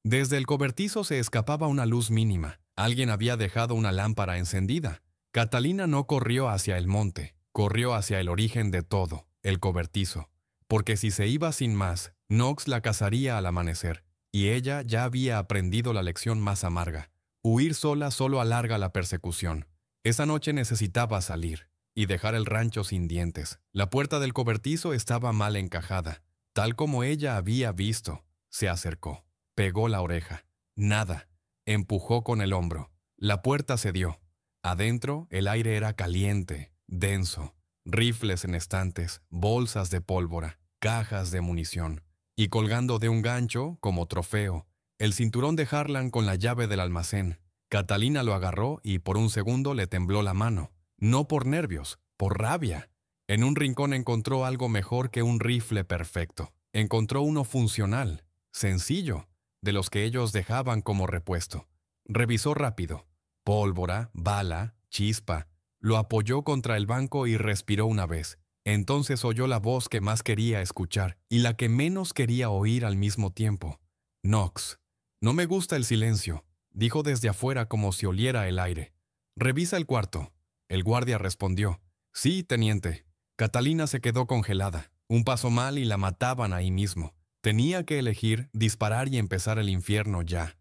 Desde el cobertizo se escapaba una luz mínima. Alguien había dejado una lámpara encendida. Catalina no corrió hacia el monte, corrió hacia el origen de todo, el cobertizo, porque si se iba sin más, Knox la cazaría al amanecer, y ella ya había aprendido la lección más amarga. Huir sola solo alarga la persecución. Esa noche necesitaba salir y dejar el rancho sin dientes. La puerta del cobertizo estaba mal encajada, tal como ella había visto. Se acercó, pegó la oreja. Nada. Empujó con el hombro. La puerta cedió. Adentro, el aire era caliente, denso. Rifles en estantes, bolsas de pólvora, cajas de munición. Y colgando de un gancho, como trofeo, el cinturón de Harlan con la llave del almacén. Catalina lo agarró y por un segundo le tembló la mano. No por nervios, por rabia. En un rincón encontró algo mejor que un rifle perfecto. Encontró uno funcional, sencillo, de los que ellos dejaban como repuesto. Revisó rápido. Pólvora, bala, chispa. Lo apoyó contra el banco y respiró una vez. Entonces oyó la voz que más quería escuchar y la que menos quería oír al mismo tiempo. Knox. No me gusta el silencio, dijo desde afuera como si oliera el aire. Revisa el cuarto. El guardia respondió. Sí, teniente. Catalina se quedó congelada. Un paso mal y la mataban ahí mismo. Tenía que elegir disparar y empezar el infierno ya.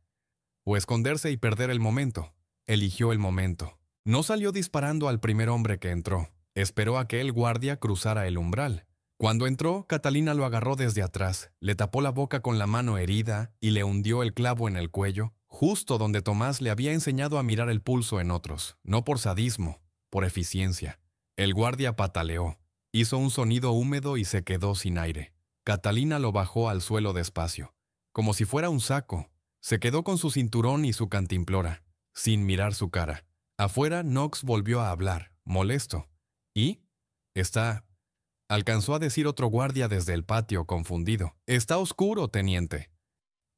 O esconderse y perder el momento. Eligió el momento. No salió disparando al primer hombre que entró. Esperó a que el guardia cruzara el umbral. Cuando entró, Catalina lo agarró desde atrás, le tapó la boca con la mano herida y le hundió el clavo en el cuello, justo donde Tomás le había enseñado a mirar el pulso en otros, no por sadismo, por eficiencia. El guardia pataleó, hizo un sonido húmedo y se quedó sin aire. Catalina lo bajó al suelo despacio, como si fuera un saco. Se quedó con su cinturón y su cantimplora, sin mirar su cara. Afuera, Knox volvió a hablar, molesto. ¿Y? Alcanzó a decir otro guardia desde el patio, confundido. Está oscuro, teniente.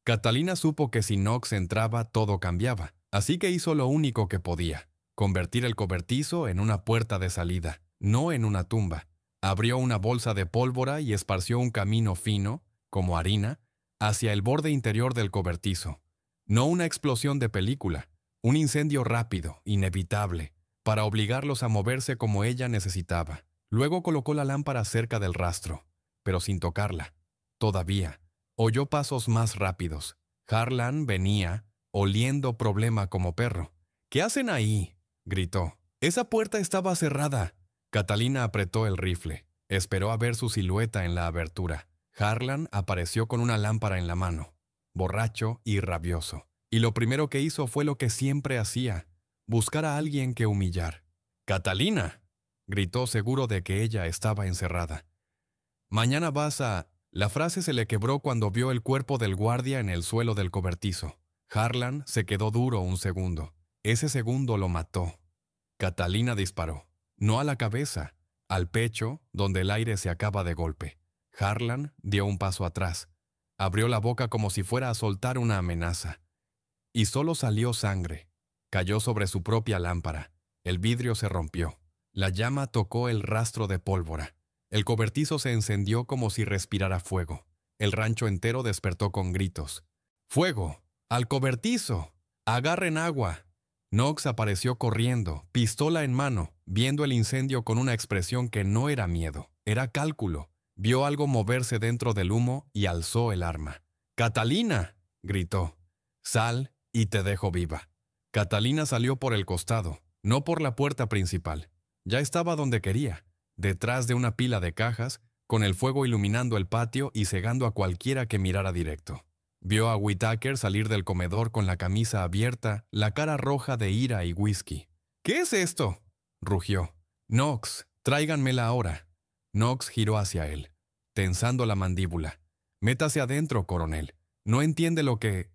Catalina supo que si Knox entraba, todo cambiaba, así que hizo lo único que podía. Convertir el cobertizo en una puerta de salida, no en una tumba. Abrió una bolsa de pólvora y esparció un camino fino, como harina, hacia el borde interior del cobertizo. No una explosión de película, un incendio rápido, inevitable, para obligarlos a moverse como ella necesitaba. Luego colocó la lámpara cerca del rastro, pero sin tocarla. Todavía, oyó pasos más rápidos. Harlan venía, oliendo problema como perro. ¿Qué hacen ahí?, gritó. Esa puerta estaba cerrada. Catalina apretó el rifle. Esperó a ver su silueta en la abertura. Harlan apareció con una lámpara en la mano, borracho y rabioso. Y lo primero que hizo fue lo que siempre hacía, buscar a alguien que humillar. «¡Catalina!», gritó seguro de que ella estaba encerrada. «Mañana vas a...». La frase se le quebró cuando vio el cuerpo del guardia en el suelo del cobertizo. Harlan se quedó duro un segundo. Ese segundo lo mató. Catalina disparó. No a la cabeza, al pecho, donde el aire se acaba de golpe. Harlan dio un paso atrás. Abrió la boca como si fuera a soltar una amenaza. Y solo salió sangre. Cayó sobre su propia lámpara. El vidrio se rompió. La llama tocó el rastro de pólvora. El cobertizo se encendió como si respirara fuego. El rancho entero despertó con gritos. «¡Fuego! ¡Al cobertizo! ¡Agarren agua!». Knox apareció corriendo, pistola en mano, viendo el incendio con una expresión que no era miedo, era cálculo. Vio algo moverse dentro del humo y alzó el arma. «¡Catalina!», gritó. «Sal y te dejo viva». Catalina salió por el costado, no por la puerta principal. Ya estaba donde quería, detrás de una pila de cajas, con el fuego iluminando el patio y cegando a cualquiera que mirara directo. Vio a Whittaker salir del comedor con la camisa abierta, la cara roja de ira y whisky. «¿Qué es esto?», rugió. «Knox, tráiganmela ahora». Knox giró hacia él, tensando la mandíbula. «Métase adentro, coronel. No entiende lo que...».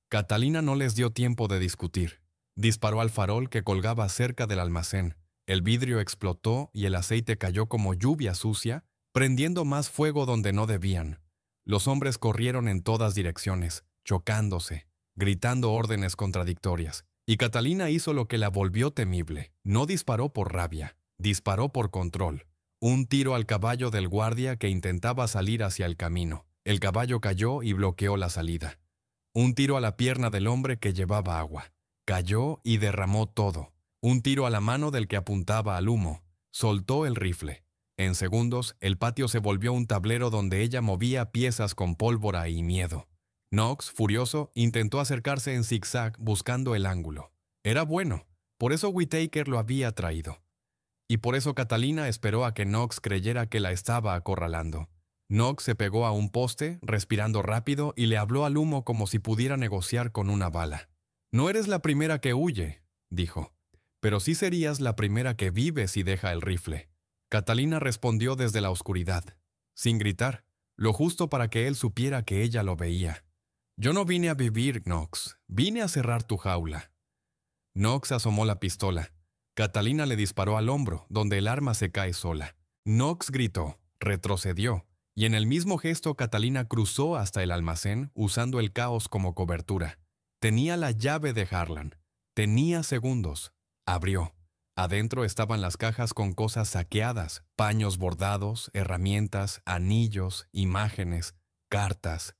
Catalina no les dio tiempo de discutir. Disparó al farol que colgaba cerca del almacén. El vidrio explotó y el aceite cayó como lluvia sucia, prendiendo más fuego donde no debían. Los hombres corrieron en todas direcciones, chocándose, gritando órdenes contradictorias. Y Catalina hizo lo que la volvió temible. No disparó por rabia, disparó por control. Un tiro al caballo del guardia que intentaba salir hacia el camino. El caballo cayó y bloqueó la salida. Un tiro a la pierna del hombre que llevaba agua. Cayó y derramó todo. Un tiro a la mano del que apuntaba al humo. Soltó el rifle. En segundos, el patio se volvió un tablero donde ella movía piezas con pólvora y miedo. Knox, furioso, intentó acercarse en zigzag buscando el ángulo. Era bueno, por eso Whittaker lo había traído. Y por eso Catalina esperó a que Knox creyera que la estaba acorralando. Knox se pegó a un poste, respirando rápido, y le habló al humo como si pudiera negociar con una bala. «No eres la primera que huye», dijo, «pero sí serías la primera que vive si deja el rifle». Catalina respondió desde la oscuridad, sin gritar, lo justo para que él supiera que ella lo veía. «Yo no vine a vivir, Knox. Vine a cerrar tu jaula». Knox asomó la pistola. Catalina le disparó al hombro, donde el arma se cae sola. Knox gritó, retrocedió, y en el mismo gesto Catalina cruzó hasta el almacén usando el caos como cobertura. Tenía la llave de Harlan. Tenía segundos. Abrió. Adentro estaban las cajas con cosas saqueadas, paños bordados, herramientas, anillos, imágenes, cartas.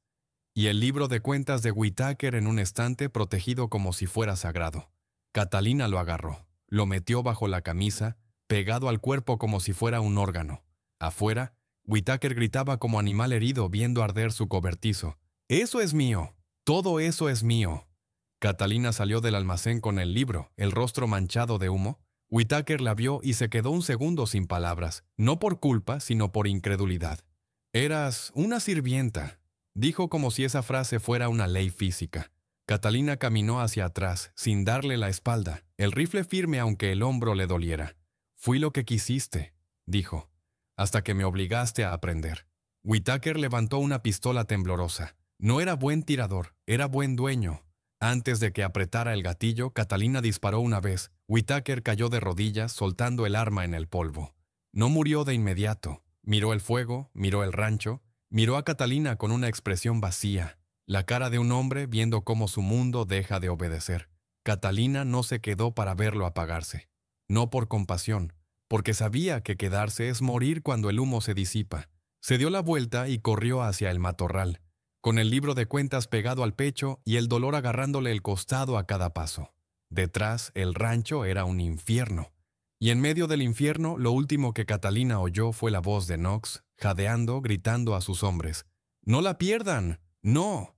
Y el libro de cuentas de Whittaker en un estante protegido como si fuera sagrado. Catalina lo agarró, lo metió bajo la camisa, pegado al cuerpo como si fuera un órgano. Afuera, Whittaker gritaba como animal herido viendo arder su cobertizo. «¡Eso es mío! ¡Todo eso es mío!». Catalina salió del almacén con el libro, el rostro manchado de humo. Whittaker la vio y se quedó un segundo sin palabras, no por culpa, sino por incredulidad. «Eras una sirvienta», dijo como si esa frase fuera una ley física. Catalina caminó hacia atrás, sin darle la espalda, el rifle firme aunque el hombro le doliera. «Fui lo que quisiste», dijo, «hasta que me obligaste a aprender». Whittaker levantó una pistola temblorosa. No era buen tirador, era buen dueño. Antes de que apretara el gatillo, Catalina disparó una vez. Whittaker cayó de rodillas, soltando el arma en el polvo. No murió de inmediato. Miró el fuego, miró el rancho, miró a Catalina con una expresión vacía, la cara de un hombre viendo cómo su mundo deja de obedecer. Catalina no se quedó para verlo apagarse. No por compasión, porque sabía que quedarse es morir cuando el humo se disipa. Se dio la vuelta y corrió hacia el matorral, con el libro de cuentas pegado al pecho y el dolor agarrándole el costado a cada paso. Detrás, el rancho era un infierno. Y en medio del infierno, lo último que Catalina oyó fue la voz de Knox, jadeando, gritando a sus hombres. «¡No la pierdan! ¡No!».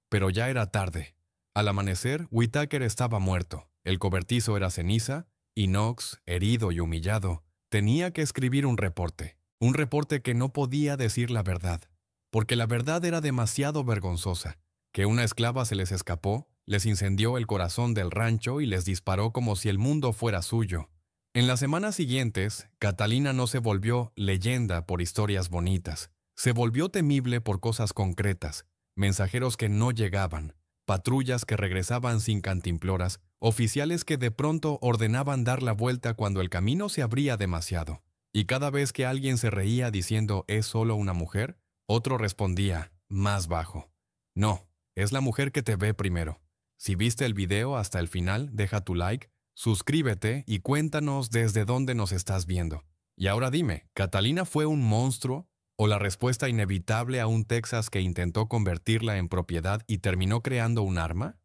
Pero ya era tarde. Al amanecer, Whittaker estaba muerto, el cobertizo era ceniza, y Knox, herido y humillado, tenía que escribir un reporte que no podía decir la verdad, porque la verdad era demasiado vergonzosa, que una esclava se les escapó, les incendió el corazón del rancho y les disparó como si el mundo fuera suyo. En las semanas siguientes, Catalina no se volvió leyenda por historias bonitas, se volvió temible por cosas concretas, mensajeros que no llegaban, patrullas que regresaban sin cantimploras, oficiales que de pronto ordenaban dar la vuelta cuando el camino se abría demasiado. Y cada vez que alguien se reía diciendo «¿Es solo una mujer?», otro respondía, más bajo, «No, es la mujer que te ve primero». Si viste el video hasta el final, deja tu like, suscríbete y cuéntanos desde dónde nos estás viendo. Y ahora dime, ¿Catalina fue un monstruo o la respuesta inevitable a un Texas que intentó convertirla en propiedad y terminó creando un arma?